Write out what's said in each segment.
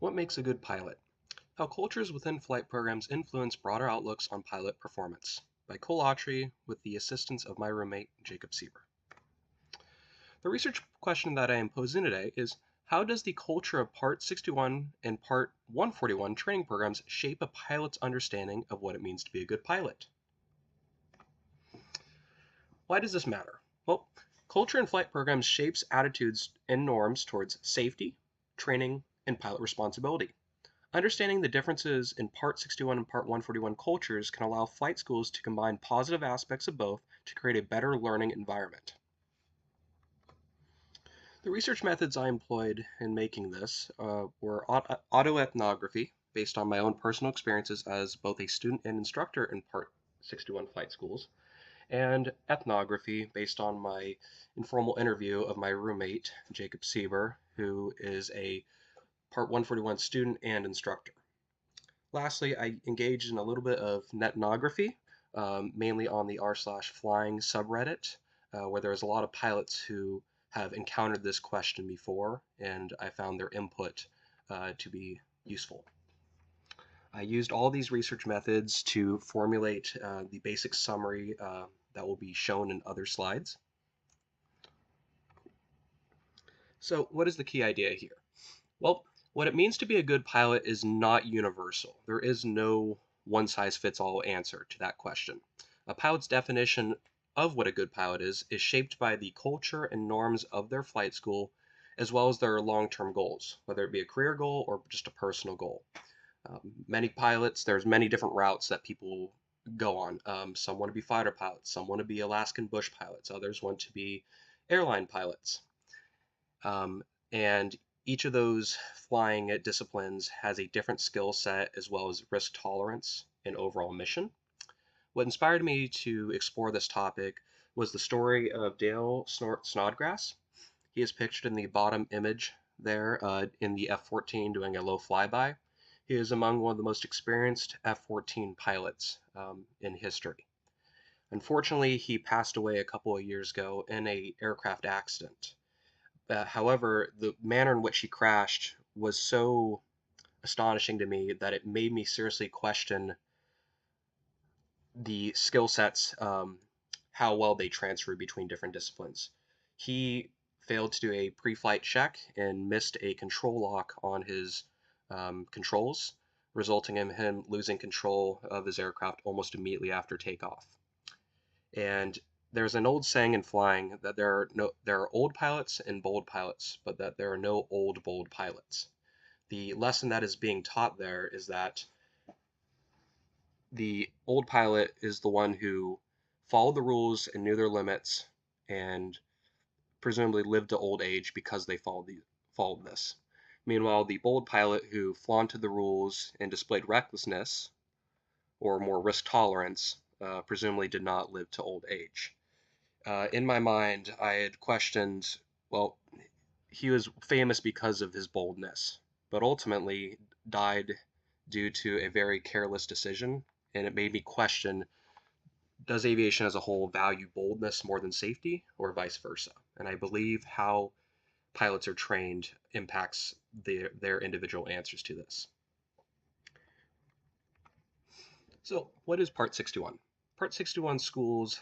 What makes a good pilot? How cultures within flight programs influence broader outlooks on pilot performance. By Cole Awtrey with the assistance of my roommate, Jacob Sieber. The research question that I am posing today is, how does the culture of Part 61 and Part 141 training programs shape a pilot's understanding of what it means to be a good pilot? Why does this matter? Well, culture in flight programs shapes attitudes and norms towards safety, training, and pilot responsibility. Understanding the differences in Part 61 and Part 141 cultures can allow flight schools to combine positive aspects of both to create a better learning environment. The research methods I employed in making this were autoethnography, based on my own personal experiences as both a student and instructor in Part 61 flight schools, and ethnography, based on my informal interview of my roommate, Jacob Sieber, who is a Part 141 student and instructor. Lastly, I engaged in a little bit of netnography, mainly on the r/flying subreddit, where there's a lot of pilots who have encountered this question before, and I found their input to be useful. I used all these research methods to formulate the basic summary that will be shown in other slides. So what is the key idea here? Well, what it means to be a good pilot is not universal. There is no one-size-fits-all answer to that question. A pilot's definition of what a good pilot is shaped by the culture and norms of their flight school, as well as their long-term goals, whether it be a career goal or just a personal goal. Many pilots, there's many different routes that people go on. Some want to be fighter pilots, some want to be Alaskan bush pilots, others want to be airline pilots. And each of those flying disciplines has a different skill set as well as risk tolerance and overall mission. What inspired me to explore this topic was the story of Dale Snodgrass. He is pictured in the bottom image there in the F-14 doing a low flyby. He is among one of the most experienced F-14 pilots in history. Unfortunately, he passed away a couple of years ago in an aircraft accident. However, the manner in which he crashed was so astonishing to me that it made me seriously question the skill sets, how well they transfer between different disciplines. He failed to do a pre-flight check and missed a control lock on his controls, resulting in him losing control of his aircraft almost immediately after takeoff. And there's an old saying in flying that there are old pilots and bold pilots, but that there are no old, bold pilots. The lesson that is being taught there is that the old pilot is the one who followed the rules and knew their limits and presumably lived to old age because they followed this. Meanwhile, the bold pilot who flaunted the rules and displayed recklessness or more risk tolerance presumably did not live to old age. In my mind, I had questioned, well, he was famous because of his boldness, but ultimately died due to a very careless decision, and it made me question, does aviation as a whole value boldness more than safety, or vice versa? And I believe how pilots are trained impacts their individual answers to this. So what is Part 61? Part 61 schools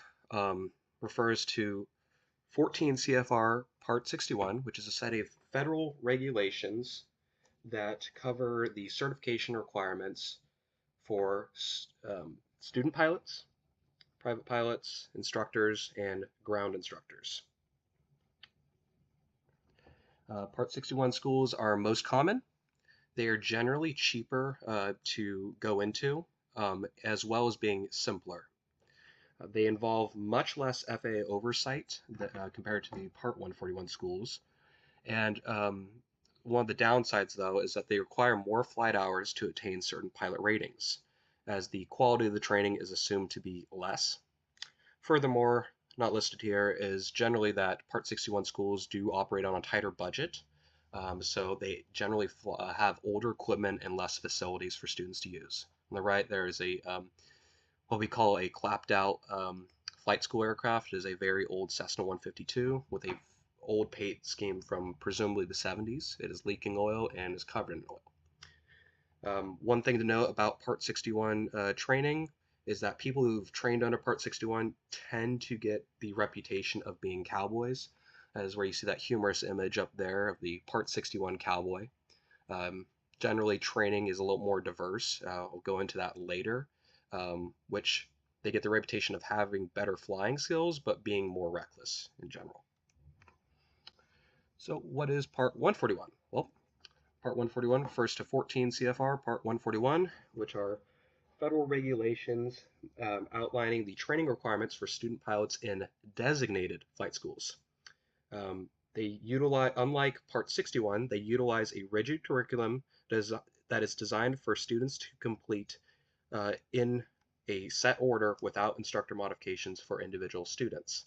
refers to 14 CFR Part 61, which is a set of federal regulations that cover the certification requirements for student pilots, private pilots, instructors, and ground instructors. Part 61 schools are most common. They are generally cheaper to go into, as well as being simpler. They involve much less FAA oversight compared to the Part 141 schools. And one of the downsides, though, is that they require more flight hours to attain certain pilot ratings, as the quality of the training is assumed to be less. Furthermore, not listed here is generally that Part 61 schools do operate on a tighter budget, so they generally have older equipment and less facilities for students to use. On the right, there is a what we call a clapped out flight school aircraft. It is a very old Cessna 152 with a old paint scheme from presumably the 70s. It is leaking oil and is covered in oil. One thing to note about Part 61 training is that people who've trained under Part 61 tend to get the reputation of being cowboys, as where you see that humorous image up there of the Part 61 cowboy. Um, Generally, training is a little more diverse. I'll go into that later, which they get the reputation of having better flying skills, but being more reckless in general. So, what is Part 141? Well, Part 141 refers to 14 CFR Part 141, which are federal regulations outlining the training requirements for student pilots in designated flight schools. They utilize, unlike Part 61, they utilize a rigid curriculum that is designed for students to complete in a set order without instructor modifications for individual students.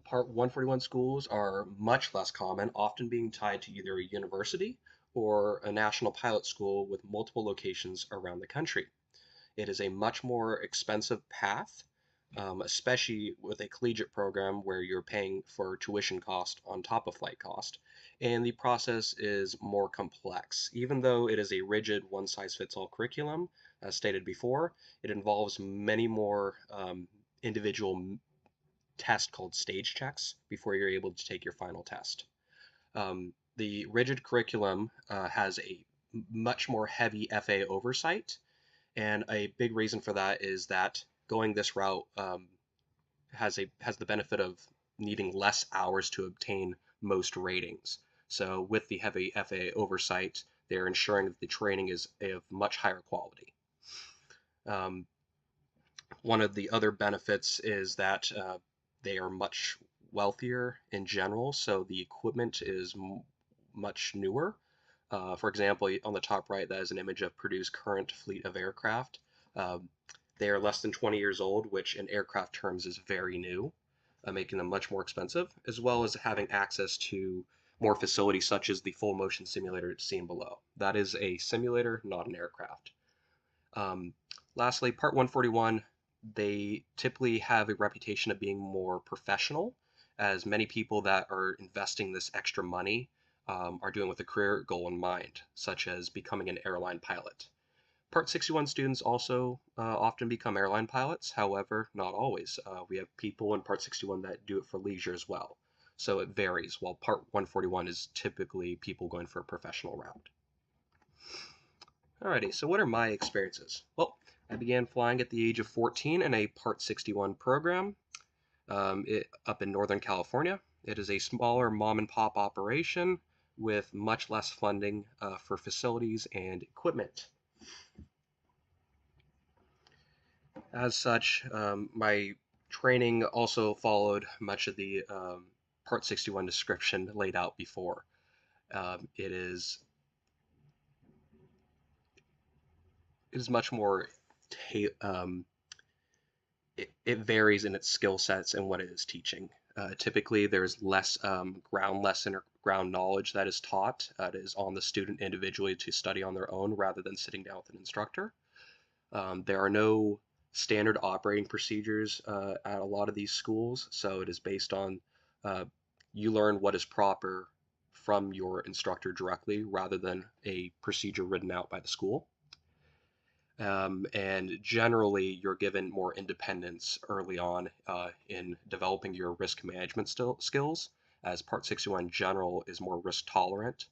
Part 141 schools are much less common, often being tied to either a university or a national pilot school with multiple locations around the country. It is a much more expensive path, especially with a collegiate program where you're paying for tuition cost on top of flight cost. And the process is more complex. Even though it is a rigid one-size-fits-all curriculum, as stated before, it involves many more individual tests called stage checks before you're able to take your final test. The rigid curriculum has a much more heavy FAA oversight, and a big reason for that is that going this route has the benefit of needing less hours to obtain most ratings. So with the heavy FAA oversight, they're ensuring that the training is of much higher quality. One of the other benefits is that they are much wealthier in general, so the equipment is much newer. For example, on the top right, that is an image of Purdue's current fleet of aircraft. They are less than 20 years old, which in aircraft terms is very new, making them much more expensive, as well as having access to more facilities such as the full motion simulator seen below. That is a simulator, not an aircraft. Lastly, Part 141, they typically have a reputation of being more professional, as many people that are investing this extra money are doing with a career goal in mind, such as becoming an airline pilot. Part 61 students also often become airline pilots, however, not always. We have people in Part 61 that do it for leisure as well. So it varies, while Part 141 is typically people going for a professional route. Alrighty, so what are my experiences? Well, I began flying at the age of 14 in a Part 61 program up in Northern California. It is a smaller mom and pop operation with much less funding for facilities and equipment. As such, my training also followed much of the Part 61 description laid out before. It is much more it varies in its skill sets and what it is teaching. Typically, there's less ground lesson or ground knowledge that is taught. It is on the student individually to study on their own rather than sitting down with an instructor. There are no standard operating procedures at a lot of these schools, so it is based on you learn what is proper from your instructor directly rather than a procedure written out by the school. And generally, you're given more independence early on in developing your risk management skills, as Part 61 General is more risk tolerant,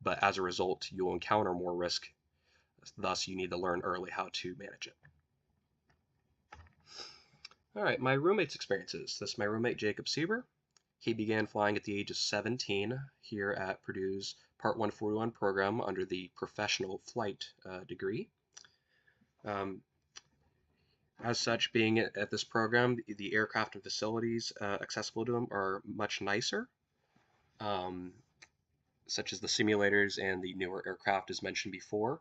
but as a result, you'll encounter more risk. Thus, you need to learn early how to manage it. All right, my roommate's experiences. This is my roommate, Jacob Sieber. He began flying at the age of 17 here at Purdue's Part 141 program under the professional flight degree. As such, being at this program, the aircraft and facilities accessible to him are much nicer, such as the simulators and the newer aircraft as mentioned before.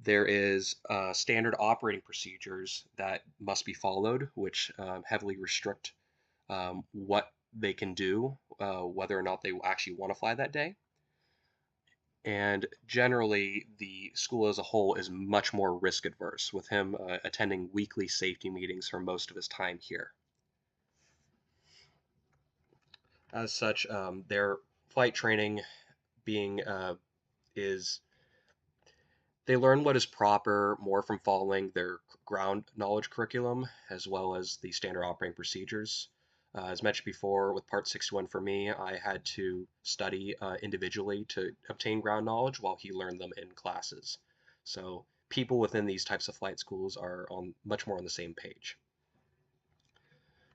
There is standard operating procedures that must be followed, which heavily restrict what they can do, whether or not they actually want to fly that day. And generally, the school as a whole is much more risk adverse, with him attending weekly safety meetings for most of his time here. As such, their flight training being is They learn what is proper more from following their ground knowledge curriculum as well as the standard operating procedures. As mentioned before, with Part 61 for me, I had to study individually to obtain ground knowledge while he learned them in classes. So people within these types of flight schools are on much more on the same page.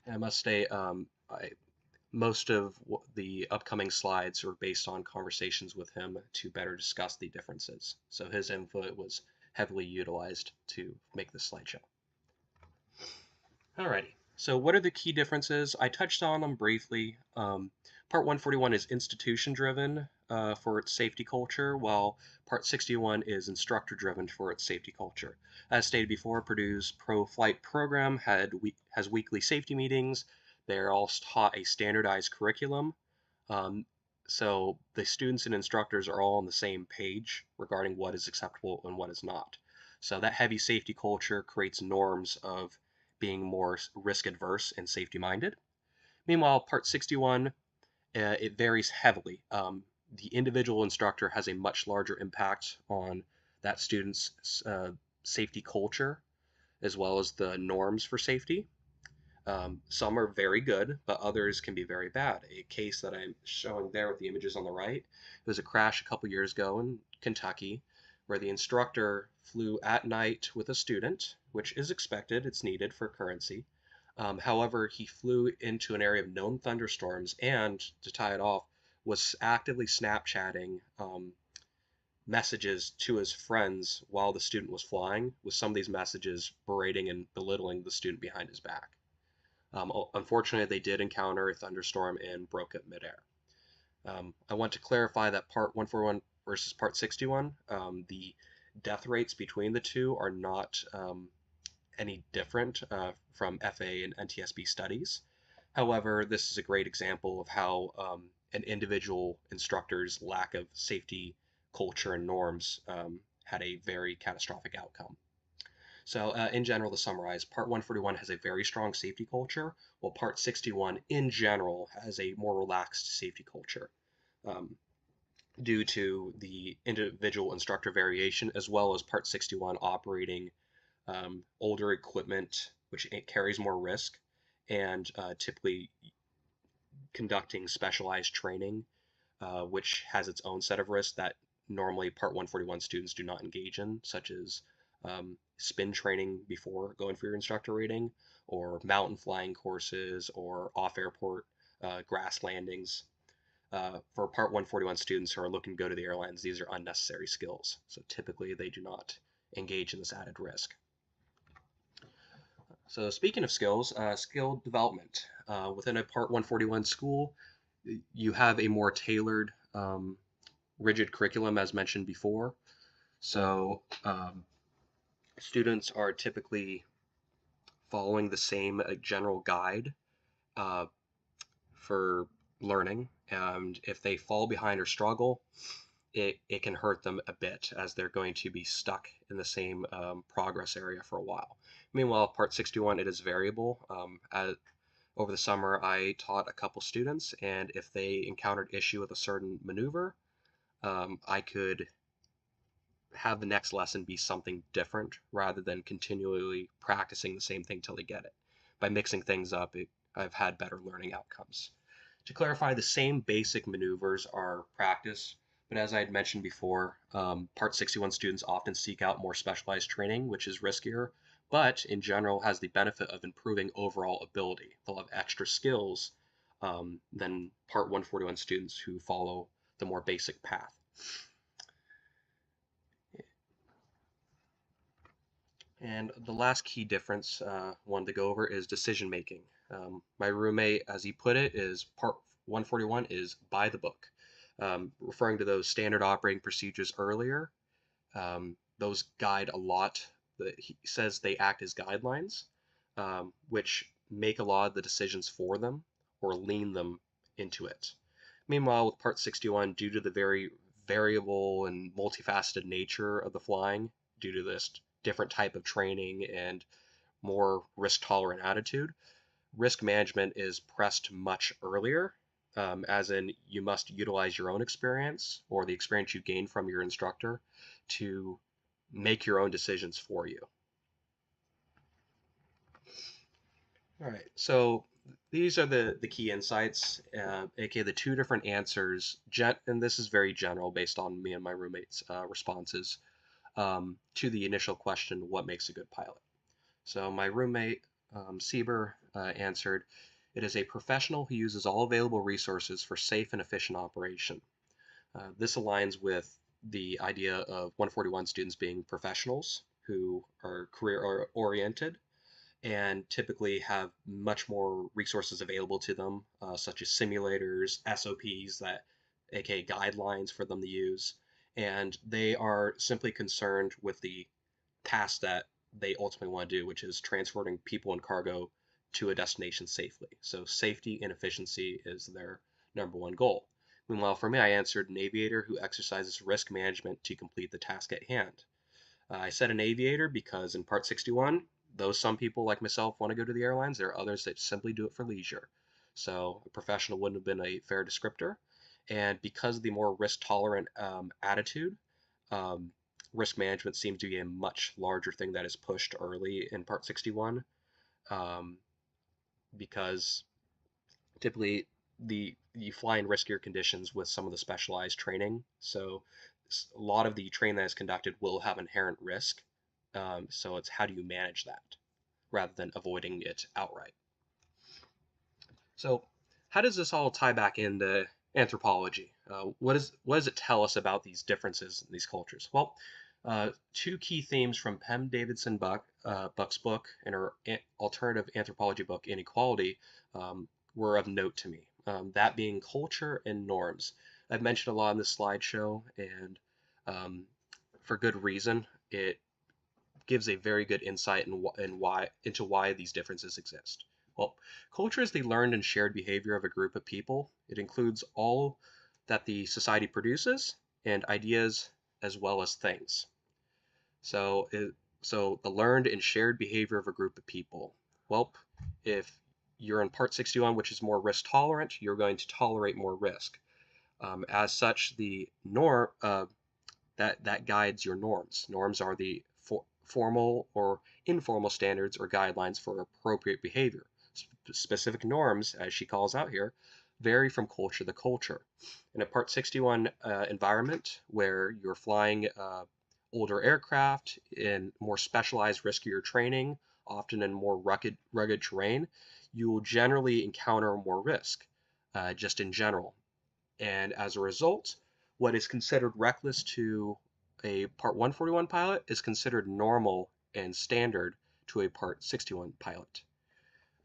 And I must say, most of the upcoming slides are based on conversations with him to better discuss the differences. So his input was heavily utilized to make this slideshow. Alrighty, so what are the key differences? I touched on them briefly. Part 141 is institution driven for its safety culture, while Part 61 is instructor driven for its safety culture. As stated before, Purdue's pro-flight program has weekly safety meetings. They're all taught a standardized curriculum. Um, so the students and instructors are all on the same page regarding what is acceptable and what is not. So that heavy safety culture creates norms of being more risk adverse and safety minded. Meanwhile, Part 61, it varies heavily. The individual instructor has a much larger impact on that student's safety culture as well as the norms for safety. Some are very good, but others can be very bad. A case that I'm showing there with the images on the right was a crash a couple years ago in Kentucky where the instructor flew at night with a student, which is expected, it's needed for currency. However, he flew into an area of known thunderstorms and, to tie it off, was actively Snapchatting messages to his friends while the student was flying, with some of these messages berating and belittling the student behind his back. Unfortunately, they did encounter a thunderstorm and broke up midair. I want to clarify that Part 141 versus Part 61, the death rates between the two are not any different from FA and NTSB studies. However, this is a great example of how an individual instructor's lack of safety culture and norms had a very catastrophic outcome. So in general, to summarize, Part 141 has a very strong safety culture, while Part 61 in general has a more relaxed safety culture um, due to the individual instructor variation, as well as Part 61 operating older equipment, which carries more risk, and typically conducting specialized training, which has its own set of risks that normally Part 141 students do not engage in, such as spin training before going for your instructor rating, or mountain flying courses, or off-airport grass landings. For Part 141 students who are looking to go to the airlines, these are unnecessary skills. So typically they do not engage in this added risk. So speaking of skills, skill development. Within a Part 141 school, you have a more tailored, rigid curriculum as mentioned before. So students are typically following the same general guide for learning, and if they fall behind or struggle, it can hurt them a bit as they're going to be stuck in the same progress area for a while. Meanwhile, Part 61, it is variable. Over the summer, I taught a couple students, and if they encountered issue with a certain maneuver, I could have the next lesson be something different rather than continually practicing the same thing till they get it. By mixing things up, I've had better learning outcomes. To clarify, the same basic maneuvers are practiced, but as I had mentioned before, Part 61 students often seek out more specialized training, which is riskier, but in general has the benefit of improving overall ability. They'll have extra skills than Part 141 students who follow the more basic path. And the last key difference I wanted to go over is decision making. My roommate, as he put it, is Part 141 is by the book, referring to those standard operating procedures earlier. Those guide a lot. He says they act as guidelines, which make a lot of the decisions for them or lean them into it. Meanwhile, with Part 61, due to the very variable and multifaceted nature of the flying, due to this different type of training and more risk tolerant attitude, risk management is pressed much earlier, as in you must utilize your own experience or the experience you gain from your instructor to make your own decisions for you. All right, so these are the key insights, aka the two different answers, and this is very general based on me and my roommate's responses to the initial question, what makes a good pilot? So my roommate, Sieber, answered, it is a professional who uses all available resources for safe and efficient operation. This aligns with the idea of 141 students being professionals who are career oriented and typically have much more resources available to them, such as simulators, SOPs, that aka guidelines for them to use, and they are simply concerned with the task that they ultimately want to do, which is transporting people and cargo to a destination safely. So safety and efficiency is their number one goal. Meanwhile, for me, I answered an aviator who exercises risk management to complete the task at hand. I said an aviator because in Part 61, though some people like myself want to go to the airlines, there are others that simply do it for leisure. So a professional wouldn't have been a fair descriptor. And because of the more risk tolerant attitude, um, risk management seems to be a much larger thing that is pushed early in Part 61, um, because typically you fly in riskier conditions with some of the specialized training. So a lot of the training that is conducted will have inherent risk. So it's how do you manage that rather than avoiding it outright. So how does this all tie back into anthropology? What does it tell us about these differences in these cultures? Well, two key themes from Pem Davidson Buck's book and her alternative anthropology book, Inequality, were of note to me. That being culture and norms. I've mentioned a lot in this slideshow, and for good reason. It gives a very good insight into why these differences exist. Well, culture is the learned and shared behavior of a group of people. It includes all that the society produces and ideas as well as things. So, the learned and shared behavior of a group of people. Well, if you're in Part 61, which is more risk tolerant, you're going to tolerate more risk. As such, the norm that guides your norms. Norms are the formal or informal standards or guidelines for appropriate behavior. Specific norms, as she calls out here, vary from culture to culture. In a Part 61 environment where you're flying older aircraft in more specialized, riskier training, often in more rugged terrain, you will generally encounter more risk, just in general. And as a result, what is considered reckless to a Part 141 pilot is considered normal and standard to a Part 61 pilot.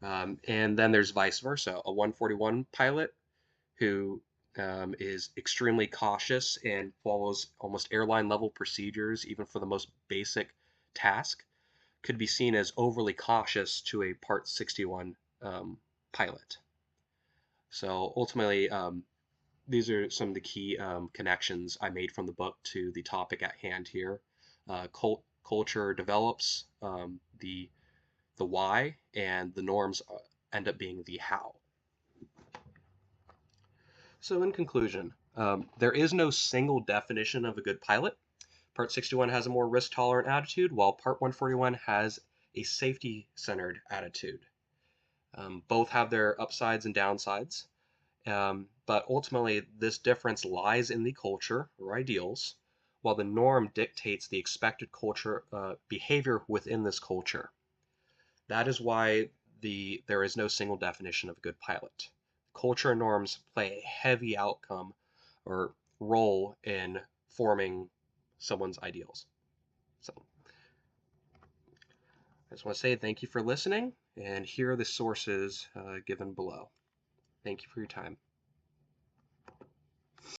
And then there's vice versa. A 141 pilot who is extremely cautious and follows almost airline level procedures, even for the most basic task, could be seen as overly cautious to a Part 61 pilot. So ultimately, these are some of the key connections I made from the book to the topic at hand here. Culture develops the why, and the norms end up being the how. So in conclusion, there is no single definition of a good pilot. Part 61 has a more risk-tolerant attitude, while Part 141 has a safety-centered attitude. Both have their upsides and downsides. But ultimately, this difference lies in the culture or ideals, while the norm dictates the expected culture behavior within this culture. That is why there is no single definition of a good pilot. Culture and norms play a heavy outcome or role in forming someone's ideals. So I just want to say thank you for listening, and here are the sources given below. Thank you for your time.